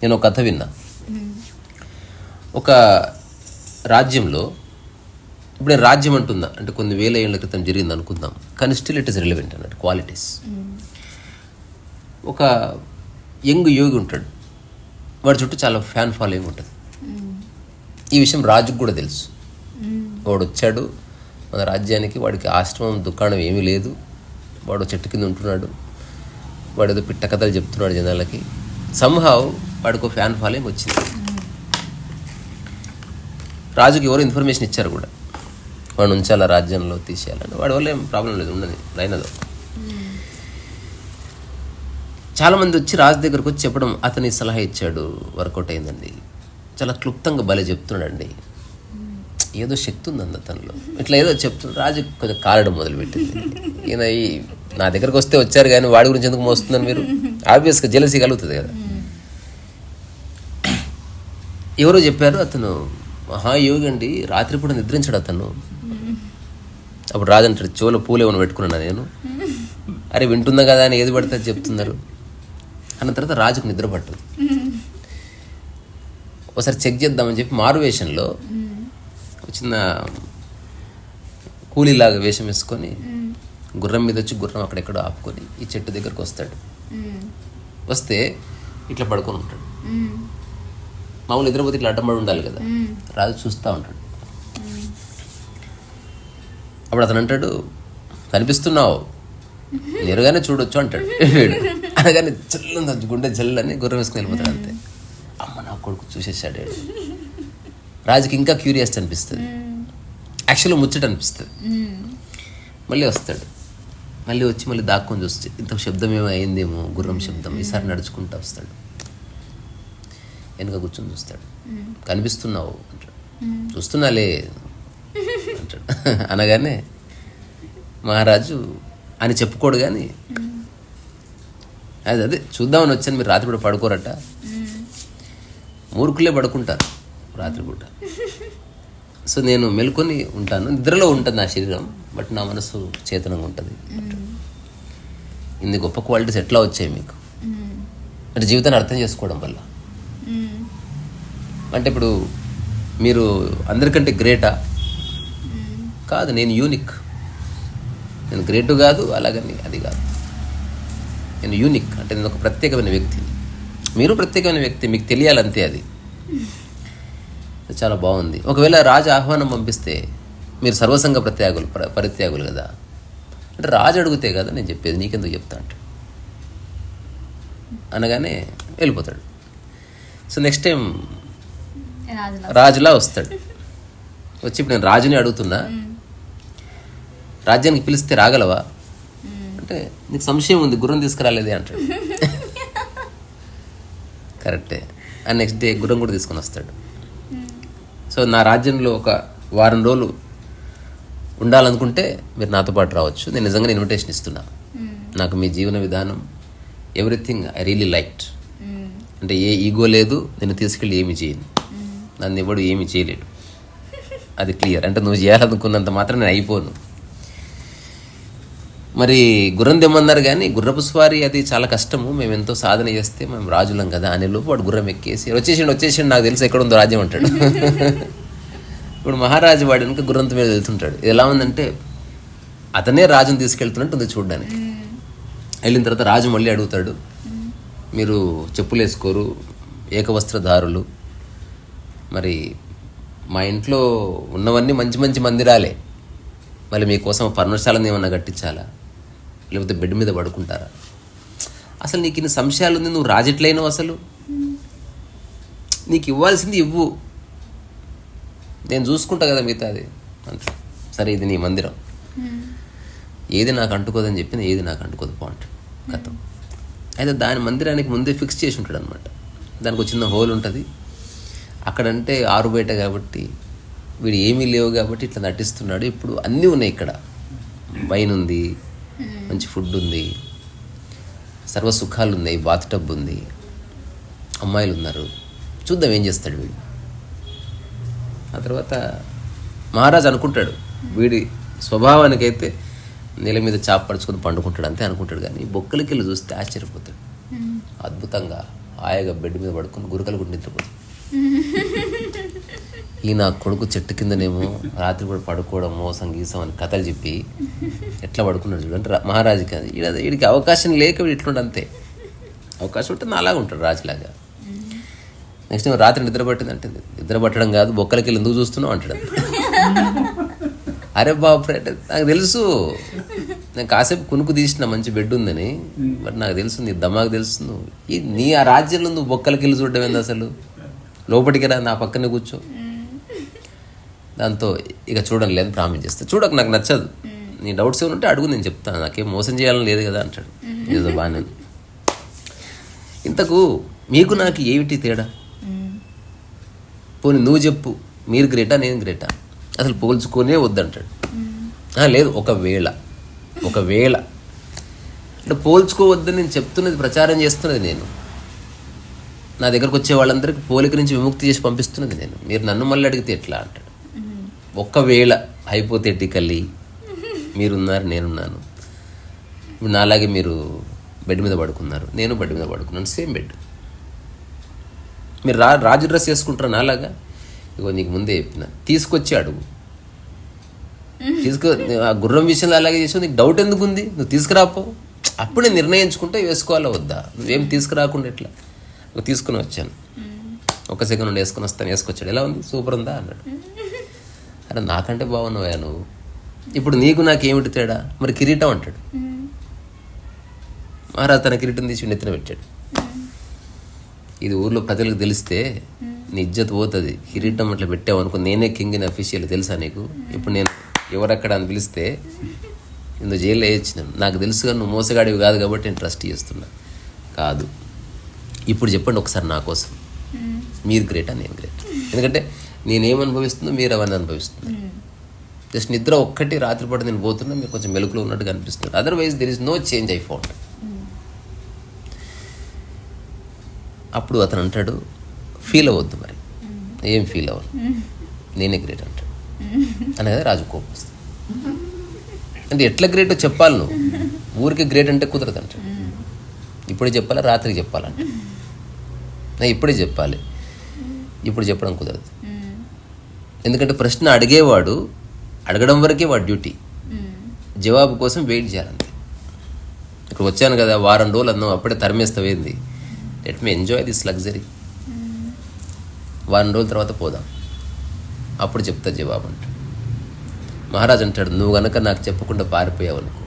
నేను ఒక కథ విన్నా. ఒక రాజ్యంలో, ఇప్పుడు నేను రాజ్యం అంటున్నా అంటే కొన్ని వేల ఏళ్ల క్రితం జరిగింది అనుకుందాం, కానీ స్టిల్ ఇట్ ఇస్ రిలవెంట్ అన్నట్టు క్వాలిటీస్. ఒక యంగ్ యోగి ఉంటాడు, వాడి చుట్టూ చాలా ఫ్యాన్ ఫాలోయింగ్ ఉంటుంది. ఈ విషయం రాజుకు కూడా తెలుసు. వాడు వచ్చాడు మన రాజ్యానికి, వాడికి ఆశ్రమం దుకాణం ఏమీ లేదు, వాడు చెట్టు కింద ఉంటున్నాడు, వాడు ఏదో పిట్ట కథలు చెప్తున్నాడు జనాలకి. సంహావ్ వాడికి ఒక ఫ్యాన్ ఫాలోయింగ్ వచ్చింది. రాజుకి ఎవరు ఇన్ఫర్మేషన్ ఇచ్చారు కూడా, వాడు ఉంచాలా రాజ్యంలో తీసేయాలని. వాడి వల్ల ఏం ప్రాబ్లం లేదు, ఉండని లైనదో. చాలామంది వచ్చి రాజు దగ్గరకు వచ్చి చెప్పడం, అతని సలహా ఇచ్చాడు, వర్కౌట్ అయిందండి, చాలా క్లుప్తంగా భలే చెప్తున్నాడండి, ఏదో శక్తి ఉందండి అతనిలో, ఇట్లా ఏదో చెప్తున్నాడు. రాజు కొంచెం కాలడం మొదలుపెట్టింది. ఈయన నా దగ్గరకు వస్తే వచ్చారు కానీ వాడి గురించి ఎందుకు మోస్తుందని మీరు ఆబ్వియస్గా జెలసీ కలుగుతుంది కదా. ఎవరో చెప్పారు అతను మహాయోగి అండి, రాత్రిపూట నిద్రించాడు అతను. అప్పుడు రాజు అంటాడు, చెవులో పూలు ఏమైనా పెట్టుకున్నాను నేను, అరే వింటుందా కదా అని ఏది పడితే చెప్తున్నారు అన్న తర్వాత రాజుకు నిద్ర పట్టదు. ఒకసారి చెక్ చేద్దామని చెప్పి మారువేషంలో చిన్న కూలీలాగా వేషం వేసుకొని గుర్రం మీద వచ్చి గుర్రం అక్కడెక్కడో ఆపుకొని ఈ చెట్టు దగ్గరకు వస్తాడు. వస్తే ఇట్లా పడుకొని ఉంటాడు. మామూలు నిద్రపోతే ఇట్లా అడ్డంపడి ఉండాలి కదా. రాజు చూస్తూ ఉంటాడు. అప్పుడు అతను అంటాడు, కనిపిస్తున్నావు, నేరుగానే చూడొచ్చు అంటాడు. అనగానే చల్లని గుండె జల్లని గుర్రం వేసుకుని వెళ్ళిపోతాడు. అంతే, అమ్మ నా కొడుకు చూసేసాడు. రాజుకి ఇంకా క్యూరియాసిటీ అనిపిస్తుంది, యాక్చువల్గా ముచ్చట అనిపిస్తుంది. మళ్ళీ వస్తాడు, మళ్ళీ వచ్చి మళ్ళీ దాక్కొని చూస్తే ఇంత శబ్దం ఏమో అయిందేమో, గుర్రం శబ్దం. ఈసారి నడుచుకుంటూ వస్తాడు, వెనుక కూర్చొని చూస్తాడు. కనిపిస్తున్నావు అంటాడు. చూస్తున్నాలే అంటాడు. అనగానే మహారాజు అని చెప్పుకోడు కానీ అదే చూద్దామని వచ్చాను, మీరు రాత్రిపూట పడుకోరట, మూర్ఖులే పడుకుంటారు రాత్రిపూట. సో నేను మెలుకొని ఉంటాను, నిద్రలో ఉంటుంది నా శరీరం, బట్ నా మనసు చేతనంగా ఉంటుంది. ఇన్ని గొప్ప క్వాలిటీస్ ఎట్లా వచ్చాయి మీకు అంటే జీవితాన్ని అర్థం చేసుకోవడం వల్ల. అంటే ఇప్పుడు మీరు అందరికంటే గ్రేటా? కాదు, నేను యూనిక్. నేను గ్రేటు కాదు, అలాగని అది కాదు, నేను యూనిక్. అంటే నేను ఒక ప్రత్యేకమైన వ్యక్తిని, మీరు ప్రత్యేకమైన వ్యక్తి, మీకు తెలియాలంతే. అది చాలా బాగుంది. ఒకవేళ రాజు ఆహ్వానం పంపిస్తే మీరు సర్వసంగ పరిత్యాగులు కదా అంటే రాజు అడిగితే కదా నేను చెప్పేది, నీకెందుకు చెప్తా అంట అనగానే వెళ్ళిపోతాడు. సో నెక్స్ట్ టైం రాజులా వస్తాడు. వచ్చి ఇప్పుడు నేను రాజుని అడుగుతున్నా, రాజ్యానికి పిలిస్తే రాగలవా అంటే నీకు సంశయం ఉంది, గుర్రం తీసుకురాలేదే అంటాడు. కరెక్టే. అండ్ నెక్స్ట్ డే గుర్రం కూడా తీసుకొని వస్తాడు. సో నా రాజ్యంలో ఒక వారం రోజులు ఉండాలనుకుంటే మీరు నాతో పాటు రావచ్చు, నేను నిజంగా ఇన్విటేషన్ ఇస్తున్నా. నాకు మీ జీవన విధానం ఎవ్రీథింగ్ ఐ రియలీ లైక్డ్. అంటే ఏ ఈగో లేదు, నేను తీసుకెళ్ళి ఏమి చేయను, నన్ను ఎవడు ఏమి చేయలేడు, అది క్లియర్. అంటే నువ్వు చేయాలనుకున్నంత మాత్రం నేను అయిపోను. మరి గుర్రం తెమ్మన్నారు కానీ గుర్రపు స్వారీ అది చాలా కష్టము, మేము ఎంతో సాధన చేస్తే మేము రాజులం కదా అనే లోపు వాడు గుర్రం ఎక్కేసి వచ్చేసిండు నాకు తెలుసు ఎక్కడ ఉందో రాజ్యం అంటాడు. ఇప్పుడు మహారాజు వాడు వెనుక గుర్రంతో మీద వెళ్తుంటాడు. ఇది ఎలా ఉందంటే అతనే రాజుని తీసుకెళ్తున్నట్టు ఉంది చూడడానికి. వెళ్ళిన తర్వాత రాజు మళ్ళీ అడుగుతాడు, మీరు చెప్పులు వేసుకోరు, ఏకవస్త్రధారులు, మరి మా ఇంట్లో ఉన్నవన్నీ మంచి మంచి మందిరాలే, మళ్ళీ మీకోసం పర్ణశాలను ఏమన్నా కట్టించాలా, లేకపోతే బెడ్ మీద పడుకుంటారా? అసలు నీకు ఇన్ని సంశయాలు ఉంది, నువ్వు రాజెట్లయినావు, అసలు నీకు ఇవ్వాల్సింది ఇవ్వు, నేను చూసుకుంటా కదా మిగతాది అంత. సరే ఇది నీ మందిరం, ఏది నాకు అంటుకోదని చెప్పింది, ఏది నాకు అంటుకోదు పాయింట్ కథం. అయితే దాని మందిరానికి ముందే ఫిక్స్ చేసి ఉంటాడు అనమాట. దానికి ఒక చిన్న హోల్ ఉంటుంది అక్కడంటే, ఆరు బయట కాబట్టి వీడు ఏమీ లేవు కాబట్టి ఇట్లా నటిస్తున్నాడు. ఇప్పుడు అన్నీ ఉన్నాయి ఇక్కడ, వైన్ ఉంది, మంచి ఫుడ్ ఉంది, సర్వసుఖాలు ఉన్నాయి, బాత్ టబ్ ఉంది, అమ్మాయిలు ఉన్నారు, చూద్దాం ఏం చేస్తాడు వీడు. ఆ తర్వాత మహారాజు అనుకుంటాడు, వీడి స్వభావానికైతే నేల మీద చాప పడుచుకొని పండుకుంటాడు అంతే అనుకుంటాడు. కానీ బొక్కలకి వెళ్ళి చూస్తే ఆశ్చర్యపోతాడు. అద్భుతంగా హాయిగా బెడ్ మీద పడుకొని గురకలు కూడా నిద్రపోతాడు. ఈ నా కొడుకు చెట్టు కిందనేమో రాత్రి కూడా పడుకోవడం మోసం గీసం అని కథలు చెప్పి ఎట్లా పడుకున్నాడు చూడండి మహారాజుకి. అది వీడికి అవకాశం లేక వీడు ఇట్లుంటే అంతే. అవకాశం ఉంటే నాలాగా ఉంటాడు రాజులాగా. నెక్స్ట్ టైం రాత్రి నిద్ర పట్టిందంటే నిద్ర పట్టడం కాదు, బొక్కలకి వెళ్ళి ఎందుకు చూస్తున్నావు అంటాడు. అరే బాబు అంటే నాకు తెలుసు, నేను కాసేపు కునుకు తీసిన మంచి బెడ్ ఉందని, బట్ నాకు తెలుసు నీ దమాకు తెలుసు. నీ ఆ రాజ్యంలో నువ్వు బొక్కలకి వెళ్ళి చూడడం ఏంది అసలు? లోపలికి రా, నా పక్కనే కూర్చో. దాంతో ఇక చూడడం లేదు, ప్రామిస్ చేస్తా. చూడక నాకు నచ్చదు, నీ డౌట్స్ ఏమైనా ఉంటే అడుగు, నేను చెప్తాను, నాకేం మోసం చేయాలని లేదు కదా అంటాడు. ఏదో బాగానే. ఇంతకు మీకు నాకు ఏమిటి తేడా? పోనీ నువ్వు చెప్పు, మీరు గ్రేటా నేను గ్రేటా? అసలు పోల్చుకొనే వద్దంటాడు. లేదు ఒకవేళ అంటే పోల్చుకోవద్దని నేను చెప్తున్నది, ప్రచారం చేస్తున్నది నేను. నా దగ్గరకు వచ్చే వాళ్ళందరికీ పోలిక నుంచి విముక్తి చేసి పంపిస్తున్నది నేను. మీరు నన్ను మళ్ళీ అడిగితే ఎట్లా అంటాడు. ఒకవేళ హైపోథెటికల్లీ మీరున్నారు, నేనున్నాను, నాలాగే మీరు బెడ్ మీద పడుకున్నారు, నేను బెడ్ మీద పడుకున్నాను, సేమ్ బెడ్. మీరు రాజు డ్రెస్ వేసుకుంటారా నాలాగా? ఇగో నీకు ముందే చెప్పిన, తీసుకొచ్చి అడుగు. ఆ గుర్రం విషయంలో అలాగే చేసావు, నీకు డౌట్ ఎందుకు ఉంది? నువ్వు తీసుకురాపో, అప్పుడు నేను నిర్ణయించుకుంటే వేసుకోవాలా వద్దా. నువ్వేం తీసుకురాకుండా ఎట్లా? తీసుకుని వచ్చాను, ఒక సెకండ్ నుండి వేసుకొని వస్తాను. వేసుకొచ్చాడు, ఎలా ఉంది, సూపర్ ఉందా అన్నాడు. అరే నాకంటే బాగున్నావా నువ్వు, ఇప్పుడు నీకు నాకేమిటి తేడా? మరి కిరీటం అంటాడు. మహారాజు తన కిరీటం తీసి నెత్తిన పెట్టాడు. ఇది ఊర్లో ప్రజలకు తెలిస్తే నీ ఇజ్జత్ పోతుంది. కిరీటం అట్లా పెట్టావు అనుకో, నేనే కింగ్ ఇన్ అఫీషియల్, తెలుసా నీకు? ఇప్పుడు నేను ఎవరక్కడ అని పిలిస్తే నువ్వు జైల్లో వేయించినాను. నాకు తెలుసు కానీ నువ్వు మోసగాడివి కాదు కాబట్టి నేను ట్రస్ట్ చేస్తున్నా. కాదు, ఇప్పుడు చెప్పండి ఒకసారి నా కోసం, మీరు గ్రేటా నేను గ్రేట్? ఎందుకంటే నేనేం అనుభవిస్తుందో మీరు అవన్నీ అనుభవిస్తున్నారు. జస్ట్ నిద్ర ఒక్కటి రాత్రిపూట నేను పోతున్నా, మీరు కొంచెం మెలకులో ఉన్నట్టుగా అనిపిస్తుంది. Otherwise there is no change I found. అప్పుడు అతను అంటాడు, ఫీల్ అవ్వద్దు. మరి ఏం ఫీల్ అవ్వను, నేనే గ్రేట్ అంటాడు. అనేది రాజు కోపం వస్తుంది. అంటే ఎట్లా గ్రేటో చెప్పాలి నువ్వు, ఊరికి గ్రేట్ అంటే కుదరదు అంటాడు. ఇప్పుడే చెప్పాలా, రాత్రికి చెప్పాలంట? ఇప్పుడే చెప్పాలి, ఇప్పుడు చెప్పడం కుదరదు. ఎందుకంటే ప్రశ్న అడిగేవాడు అడగడం వరకే వాడు డ్యూటీ, జవాబు కోసం వెయిట్ చేయాలంతే. ఇక్కడ వచ్చాను కదా, వారం రోజులు అన్నావు, అప్పుడే తరిమేస్తావేంది? Let me enjoy this luxury. వారం రోజుల తర్వాత పోదాం, అప్పుడు చెప్తా జవాబు అంటాడు. మహారాజు అంటాడు, నువ్వు కనుక నాకు చెప్పకుండా పారిపోయావు అనుకో,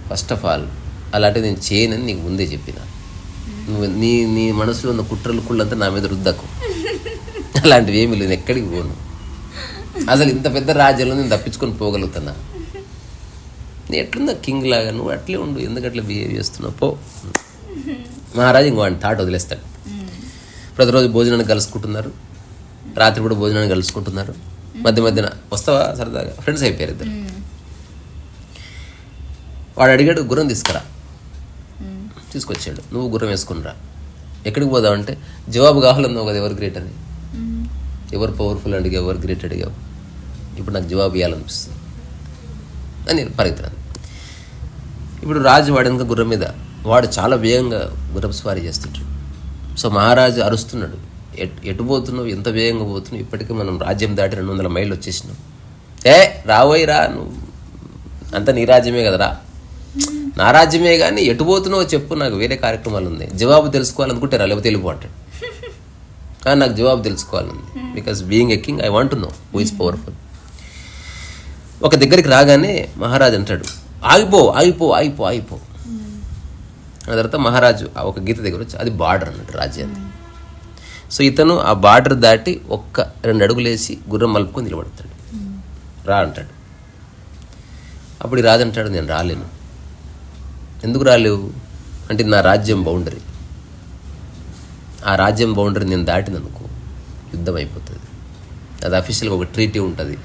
ఫస్ట్ ఆఫ్ ఆల్ అలాంటివి నేను చేయనని నీకు ముందే చెప్పిన. నువ్వు నీ మనసులో ఉన్న కుట్రలు కుళ్ళంతా నా మీద రుద్దకు. అలాంటివి ఏమీ లేదు, ఎక్కడికి పోను. అసలు ఇంత పెద్ద రాజ్యంలో నేను తప్పించుకొని పోగలుగుతున్నా. నేను ఎట్లుందా కింగ్ లాగా, నువ్వు అట్లే ఉండు, ఎందుకు అట్లా బిహేవ్ చేస్తున్నావు పో. మహారాజు ఇంకో వాడిని థాట్ వదిలేస్తాడు. ప్రతిరోజు భోజనానికి కలుసుకుంటున్నారు, రాత్రి కూడా భోజనానికి కలుసుకుంటున్నారు. మధ్య మధ్యన వస్తావా సరదాగా, ఫ్రెండ్స్ అయిపోయారు ఇద్దరు. వాడు అడిగాడు, గుర్రం తీసుకురా. తీసుకొచ్చాడు, నువ్వు గుర్రం వేసుకునిరా. ఎక్కడికి పోదామంటే, జవాబు కావాలన్నావు కదా ఎవరు గ్రేట్ అని, ఎవరు పవర్ఫుల్ అడిగావు, ఎవరు గ్రేట్ అడిగావు, ఇప్పుడు నాకు జవాబు ఇవ్వాలనిపిస్తుంది అని నేను పరిగెత్తాను. ఇప్పుడు రాజు వాడి ఇంకా గుర్రం మీద, వాడు చాలా వేగంగా గుర్రపు స్వారీ చేస్తుంటాడు. సో మహారాజు అరుస్తున్నాడు, ఎటు పోతున్నావు, ఎంత వేగంగా పోతున్నావు, ఇప్పటికే మనం రాజ్యం దాటి 200 మైళ్ళు వచ్చేసినాం. రాబోయి రా, నువ్వు అంతా నీ రాజ్యమే కదరా. నా రాజ్యమే కానీ ఎటు పోతున్నావో చెప్పు, నాకు వేరే కార్యక్రమాలు ఉన్నాయి. జవాబు తెలుసుకోవాలనుకుంటే రా, లేకపోతే వెళ్ళిపో అంటాడు. కానీ నాకు జవాబు తెలుసుకోవాలండి, because being a king I want to know who is powerful. ఒక దగ్గరికి రాగానే మహారాజు అంటాడు, ఆగిపో ఆగిపో ఆగిపో ఆగిపో. ఆ తర్వాత మహారాజు ఆ ఒక గీత దగ్గర వచ్చి, అది బార్డర్ అన్నట్టు రాజ్యాన్ని. సో ఇతను ఆ బార్డర్ దాటి 1-2 అడుగులు వేసి గుర్రం మలుపుకొని నిలబడతాడు. రా అంటాడు. అప్పుడు ఈ రాజు అంటాడు, నేను రాలేను. ఎందుకు రాలేవు అంటే, నా రాజ్యం బౌండరీ, ఆ రాజ్యం బౌండరీ నేను దాటిననుకో యుద్ధం అయిపోతుంది. అది అఫీషియల్గా ఒక ట్రీటీ ఉంటుంది.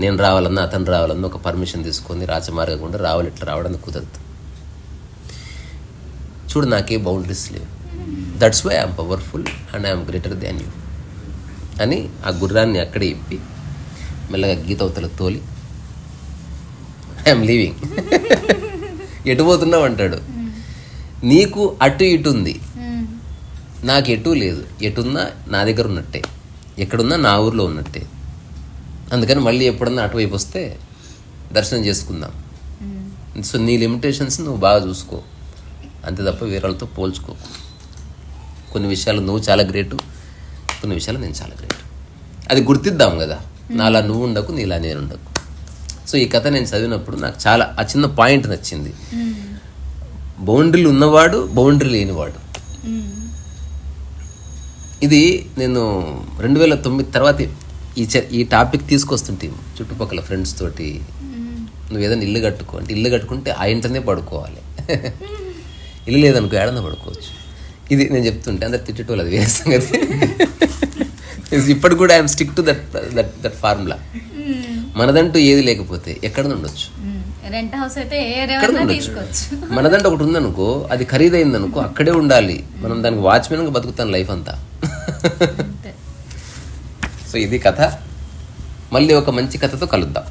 నేను రావాలన్నా అతను రావాలన్నా ఒక పర్మిషన్ తీసుకొని రాజమార్గం కూడా రావాలి, ఇట్లా రావడానికి కుదరదు. చూడు, నాకే బౌండరీస్ లేవు, that's why I'm powerful and I'm greater than you అని ఆ గుర్రాన్ని అక్కడే ఇప్పి మెల్లగా గీత అవతల తోలి ఐఎమ్ లీవింగ్. ఎటు పోతున్నావు అంటాడు. నీకు అటు ఇటు ఉంది, నాకు ఎటు లేదు. ఎటున్నా నా దగ్గర ఉన్నట్టే, ఎక్కడున్నా నా ఊర్లో ఉన్నట్టే. అందుకని మళ్ళీ ఎప్పుడన్నా అటువైపు వస్తే దర్శనం చేసుకుందాం. సో నీ లిమిటేషన్స్ నువ్వు బాగా చూసుకో, అంతే తప్ప వేరే వాళ్ళతో పోల్చుకో. కొన్ని విషయాలు నువ్వు చాలా గ్రేటు, కొన్ని విషయాలు నేను చాలా గ్రేటు. అది గుర్తిద్దాం కదా. నాలా నువ్వు ఉండకు, నీలా నేను ఉండకు. సో ఈ కథ నేను చదివినప్పుడు నాకు చాలా ఆ చిన్న పాయింట్ నచ్చింది. బౌండరీలు ఉన్నవాడు, బౌండరీ లేనివాడు. ఇది నేను 2009 తర్వాత ఈ టాపిక్ తీసుకొస్తుంటే చుట్టుపక్కల ఫ్రెండ్స్ తోటి, నువ్వు ఏదైనా ఇల్లు కట్టుకో అంటే, ఇల్లు కట్టుకుంటే ఆ ఇంట్లోనే పడుకోవాలి. ఇల్లు లేదనుకో ఏడన్నా పడుకోవచ్చు. ఇది నేను చెప్తుంటే అందరు తిట్టేటోళ్ళు, అది వేరే సంగతి. ఇప్పటికి కూడా I'm stick to that formula. మనదంటూ ఏది లేకపోతే ఎక్కడ ఉండొచ్చు. రెంట్ హౌస్ అయితే మనదంటూ ఒకటి ఉందనుకో, అది ఖరీదైందనుకో, అక్కడే ఉండాలి. మనం దానికి వాచ్మెన్గా బతుకుతాను లైఫ్ అంతా. సో ఇది కథ. మళ్ళీ ఒక మంచి కథతో కలుద్దాం.